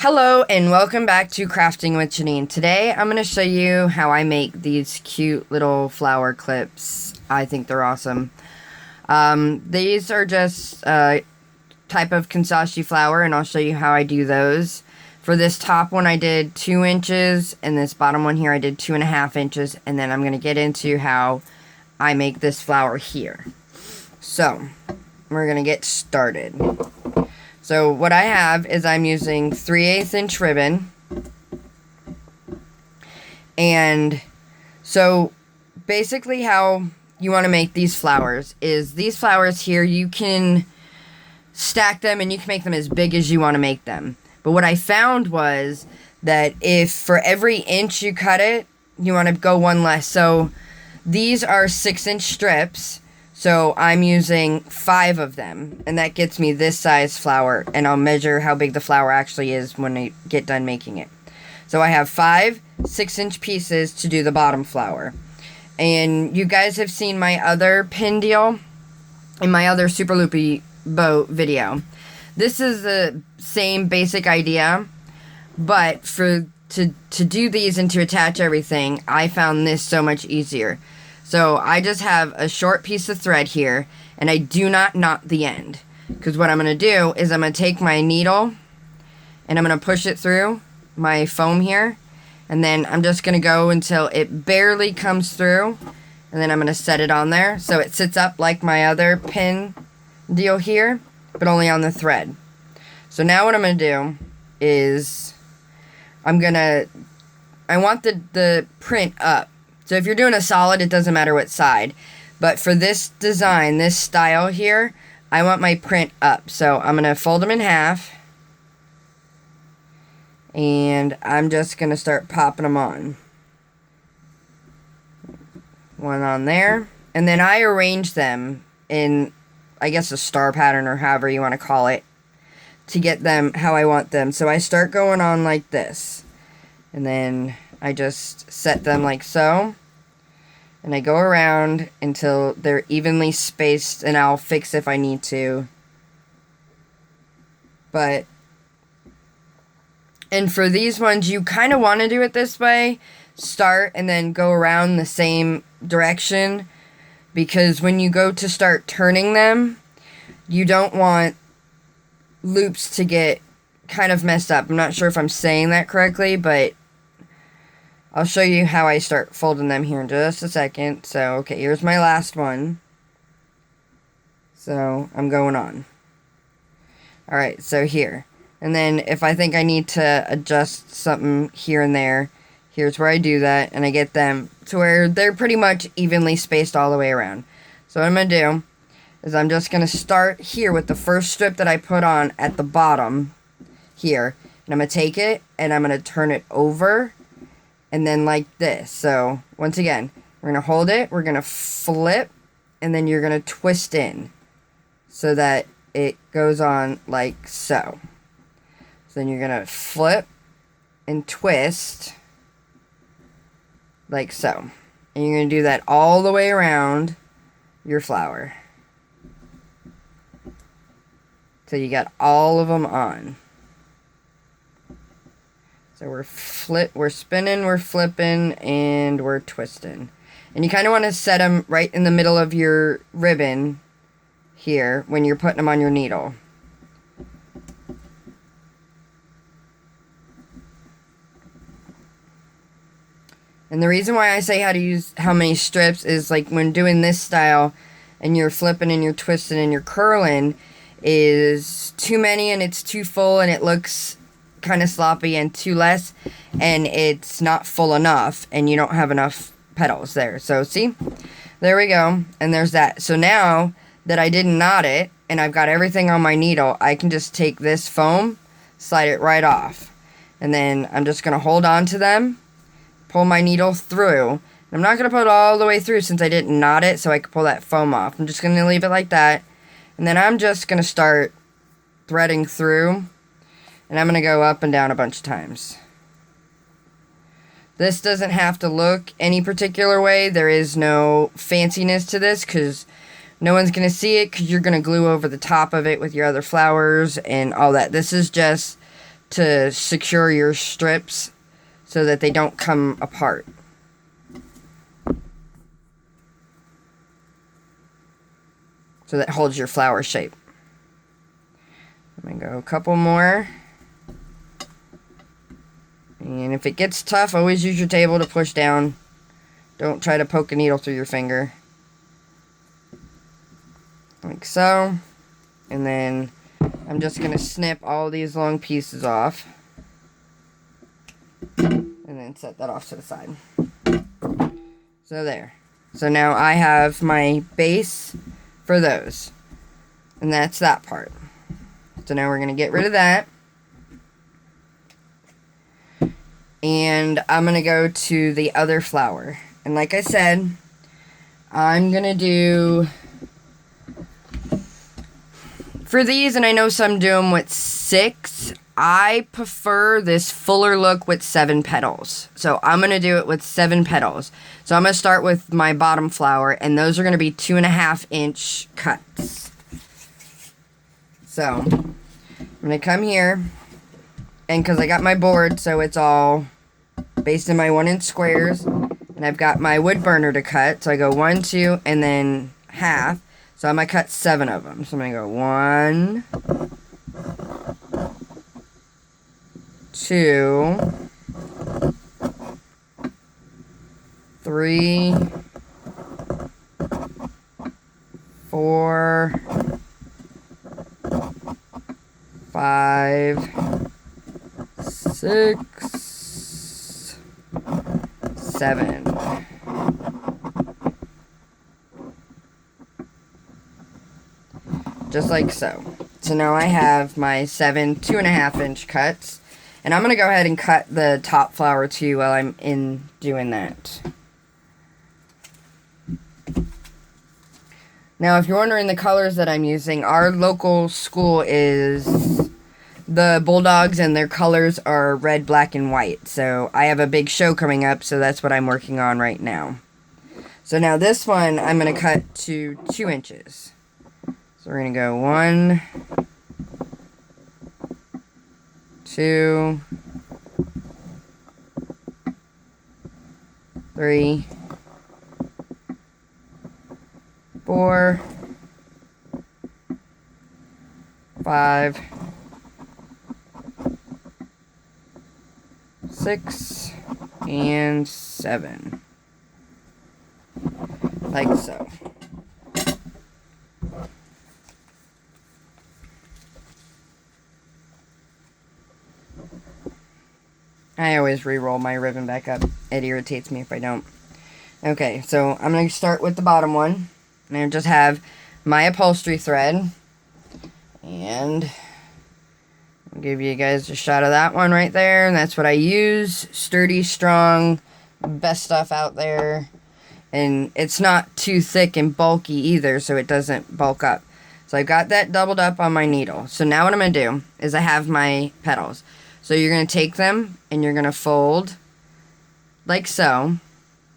Hello and welcome back to Crafting with Jeanine. Today I'm going to show you how I make these cute little flower clips. I think they're awesome. These are just a type of kanzashi flower, and I'll show you how I do those. For this top one I did 2 inches, and this bottom one here I did 2.5 inches, and then I'm going to get into how I make this flower here. So, we're going to get started. So what I have is I'm using 3/8 inch ribbon. And so basically how you want to make these flowers is these flowers here, you can stack them and you can make them as big as you want to make them. But what I found was that if for every inch you cut it, you want to go one less. So these are 6-inch strips. So I'm using 5 of them, and that gets me this size flower, and I'll measure how big the flower actually is when I get done making it. So I have 5 6-inch pieces to do the bottom flower. And you guys have seen my other pin deal in my other super loopy bow video. This is the same basic idea, but to do these and to attach everything, I found this so much easier. So I just have a short piece of thread here, and I do not knot the end. Because what I'm going to do is I'm going to take my needle, and I'm going to push it through my foam here. And then I'm just going to go until it barely comes through. And then I'm going to set it on there. So it sits up like my other pin deal here, but only on the thread. So now what I'm going to do is I want the print up. So if you're doing a solid, it doesn't matter what side. But for this design, this style here, I want my print up. So I'm going to fold them in half. And I'm just going to start popping them on. One on there. And then I arrange them in, I guess, a star pattern or however you want to call it, to get them how I want them. So I start going on like this. And then I just set them like so. And I go around until they're evenly spaced, and I'll fix if I need to. And for these ones, you kind of want to do it this way. Start and then go around the same direction. Because when you go to start turning them, you don't want loops to get kind of messed up. I'm not sure if I'm saying that correctly, but I'll show you how I start folding them here in just a second. So, okay, here's my last one. So, I'm going on. Alright, so here. And then if I think I need to adjust something here and there, here's where I do that. And I get them to where they're pretty much evenly spaced all the way around. So what I'm going to do is I'm just going to start here with the first strip that I put on at the bottom here. And I'm going to take it and I'm going to turn it over. And then like this. So, once again, we're going to hold it, we're going to flip, and then you're going to twist in. So that it goes on like so. So then you're going to flip and twist like so. And you're going to do that all the way around your flower. So you got all of them on. So we're spinning, we're flipping, and we're twisting. And you kind of want to set them right in the middle of your ribbon here when you're putting them on your needle. And the reason why I say how many strips is like when doing this style and you're flipping and you're twisting and you're curling is too many and it's too full and it looks kind of sloppy, and too less and it's not full enough and you don't have enough petals there. So see, there we go, and there's that. So now that I didn't knot it and I've got everything on my needle, I can just take this foam, slide it right off, and then I'm just going to hold on to them, pull my needle through, and I'm not going to put it all the way through since I didn't knot it, so I can pull that foam off. I'm just going to leave it like that, and then I'm just going to start threading through. And I'm going to go up and down a bunch of times. This doesn't have to look any particular way. There is no fanciness to this because no one's going to see it because you're going to glue over the top of it with your other flowers and all that. This is just to secure your strips so that they don't come apart. So that holds your flower shape. I'm gonna go a couple more. And if it gets tough, always use your table to push down. Don't try to poke a needle through your finger. Like so. And then I'm just going to snip all these long pieces off. And then set that off to the side. So there. So now I have my base for those. And that's that part. So now we're going to get rid of that. And I'm going to go to the other flower. And like I said, I'm going to do... For these, and I know some do them with 6, I prefer this fuller look with 7 petals. So I'm going to do it with 7 petals. So I'm going to start with my bottom flower, and those are going to be 2.5-inch cuts. So I'm going to come here, and because I got my board, so it's all based in my 1-inch squares, and I've got my wood burner to cut. So I go 1, 2, and then half. So I'm going to cut 7 of them. So I'm going to go 1, 2, 3, 4, 5, 6, 7. Just like so. So now I have my 7 2.5-inch cuts. And I'm going to go ahead and cut the top flower too while I'm in doing that. Now if you're wondering the colors that I'm using, our local school is the Bulldogs and their colors are red, black, and white. So I have a big show coming up, so that's what I'm working on right now. So now this one I'm going to cut to 2 inches. So we're going to go 1, 2, 3, 4, 5, 6, and 7. Like so. I always re-roll my ribbon back up. It irritates me if I don't. Okay, so I'm going to start with the bottom one. And I just have my upholstery thread. And I'll give you guys a shot of that one right there. And that's what I use. Sturdy, strong, best stuff out there. And it's not too thick and bulky either, so it doesn't bulk up. So I got that doubled up on my needle. So now what I'm going to do is I have my petals. So you're going to take them and you're going to fold like so.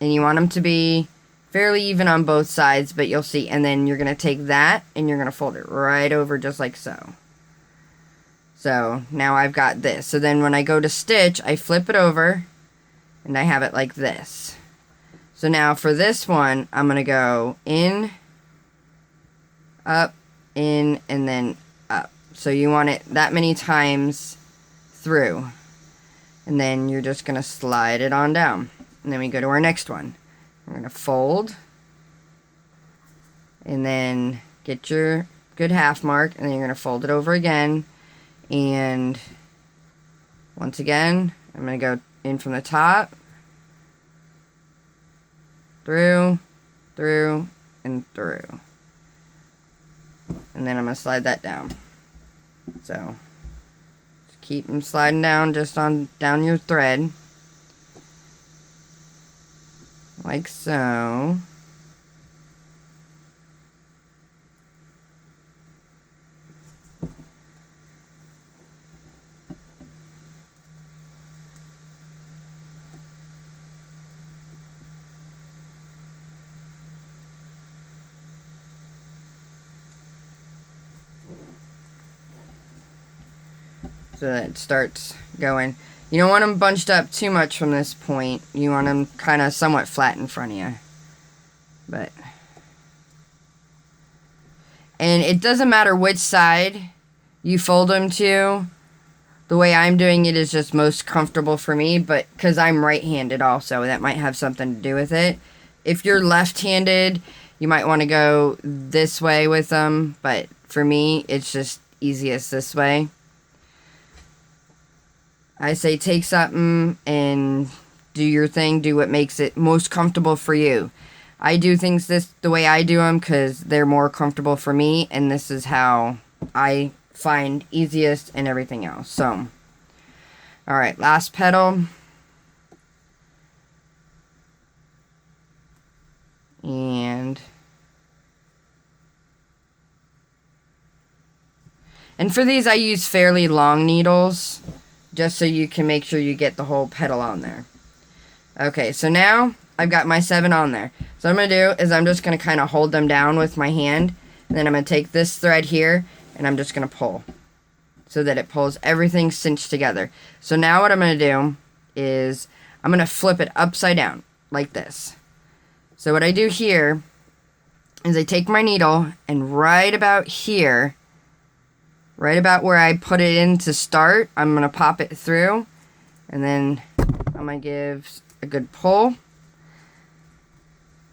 And you want them to be fairly even on both sides, but you'll see. And then you're going to take that and you're going to fold it right over just like so. So now I've got this. So then when I go to stitch, I flip it over and I have it like this. So now for this one, I'm going to go in, up, in, and then up. So you want it that many times through. And then you're just going to slide it on down. And then we go to our next one. We're going to fold. And then get your good half mark. And then you're going to fold it over again. And once again, I'm going to go in from the top. Through, through, and through. And then I'm going to slide that down. So just keep them sliding down just on down your thread. Like so. so that it starts going. You don't want them bunched up too much from this point. You want them kind of somewhat flat in front of you. And it doesn't matter which side you fold them to. The way I'm doing it is just most comfortable for me, but because I'm right-handed also, that might have something to do with it. If you're left-handed, you might want to go this way with them, but for me, it's just easiest this way. I say take something and do your thing, do what makes it most comfortable for you. I do things the way I do them because they're more comfortable for me, and this is how I find easiest and everything else. So, alright, last petal. And for these I use fairly long needles, just so you can make sure you get the whole petal on there. Okay, so now I've got my 7 on there. So what I'm going to do is I'm just going to kind of hold them down with my hand, and then I'm going to take this thread here, and I'm just going to pull, so that it pulls everything cinched together. So now what I'm going to do is I'm going to flip it upside down, like this. So what I do here is I take my needle, and right about here, right about where I put it in to start, I'm going to pop it through, and then I'm going to give a good pull.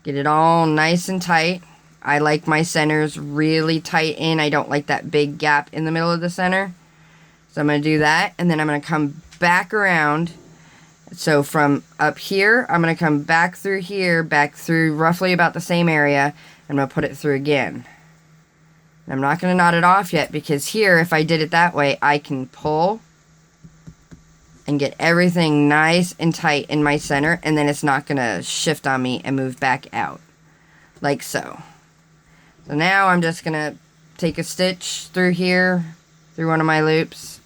Get it all nice and tight. I like my centers really tight in. I don't like that big gap in the middle of the center. So I'm going to do that, and then I'm going to come back around. So from up here, I'm going to come back through here, back through roughly about the same area. I'm going to put it through again. I'm not going to knot it off yet, because here, if I did it that way, I can pull and get everything nice and tight in my center, and then it's not going to shift on me and move back out, like so. So now I'm just going to take a stitch through here, through one of my loops,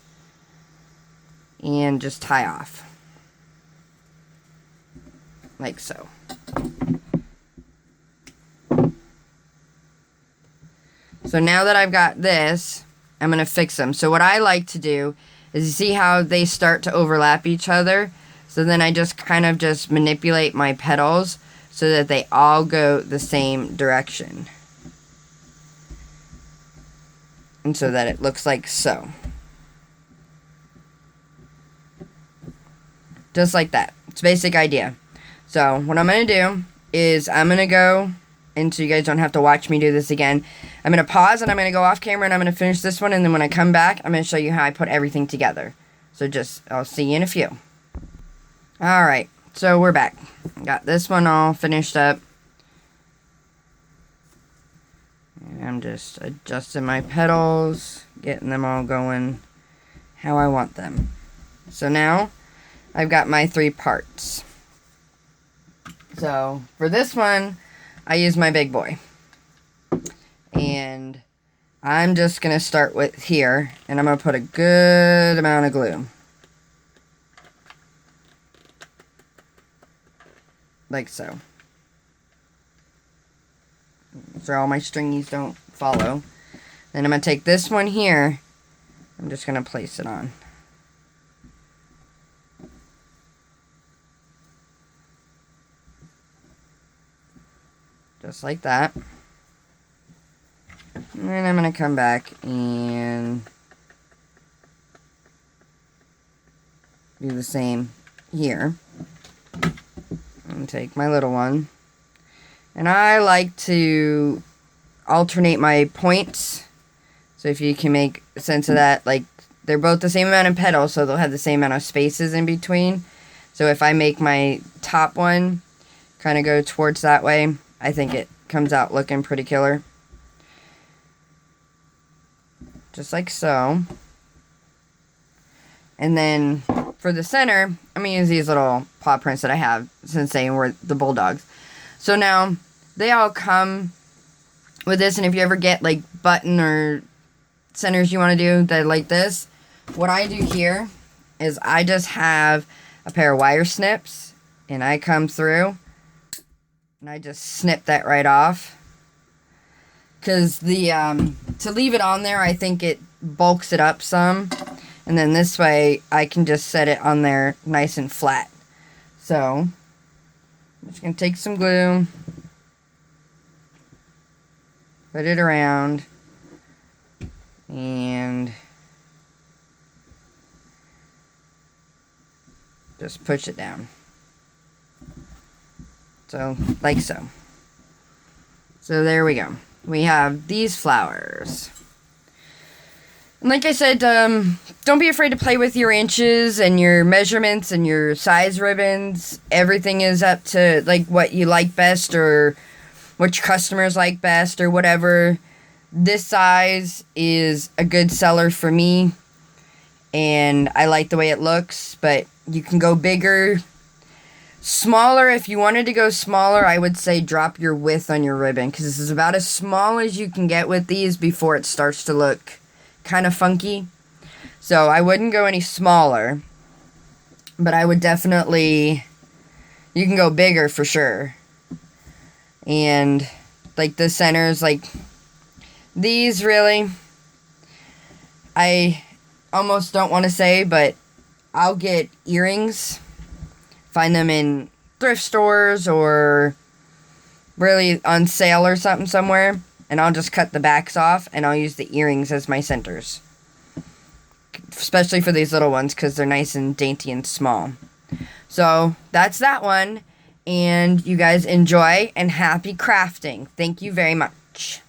and just tie off, like so. So now that I've got this, I'm going to fix them. So what I like to do is, you see how they start to overlap each other? So then I just kind of just manipulate my petals so that they all go the same direction. And so that it looks like so. Just like that. It's a basic idea. So what I'm going to do is I'm going to go, and so you guys don't have to watch me do this again, I'm going to pause and I'm going to go off camera and I'm going to finish this one, and then when I come back, I'm going to show you how I put everything together. So I'll see you in a few. Alright, so we're back. Got this one all finished up. And I'm just adjusting my petals, getting them all going how I want them. So now, I've got my 3 parts. So, for this one, I use my big boy. And I'm just going to start with here, and I'm going to put a good amount of glue. Like so. So all my stringies don't follow. Then I'm going to take this one here, I'm just going to place it on. Just like that. And then I'm going to come back and do the same here. And take my little one. And I like to alternate my points. So if you can make sense of that, like they're both the same amount of petals, so they'll have the same amount of spaces in between. So if I make my top one kind of go towards that way, I think it comes out looking pretty killer. Just like so. And then for the center, I'm going to use these little paw prints that I have since they were the bulldogs. So now, they all come with this, and if you ever get like button or centers you want to do that like this, what I do here is I just have a pair of wire snips, and I come through, and I just snip that right off. Because to leave it on there, I think it bulks it up some. And then this way, I can just set it on there nice and flat. So, I'm just going to take some glue, put it around, and just push it down. So, like so. So there we go. We have these flowers. And like I said, don't be afraid to play with your inches and your measurements and your size ribbons. Everything is up to like what you like best or what your customers like best or whatever. This size is a good seller for me, and I like the way it looks, but you can go bigger. Smaller, if you wanted to go smaller, I would say drop your width on your ribbon, because this is about as small as you can get with these before it starts to look kind of funky. So I wouldn't go any smaller, but I would definitely, you can go bigger for sure. And like the centers, like these really, I almost don't want to say, but I'll get earrings. Find them in thrift stores or really on sale or something somewhere, and I'll just cut the backs off and I'll use the earrings as my centers, especially for these little ones because they're nice and dainty and small. So that's that one, and you guys enjoy and happy crafting. Thank you very much.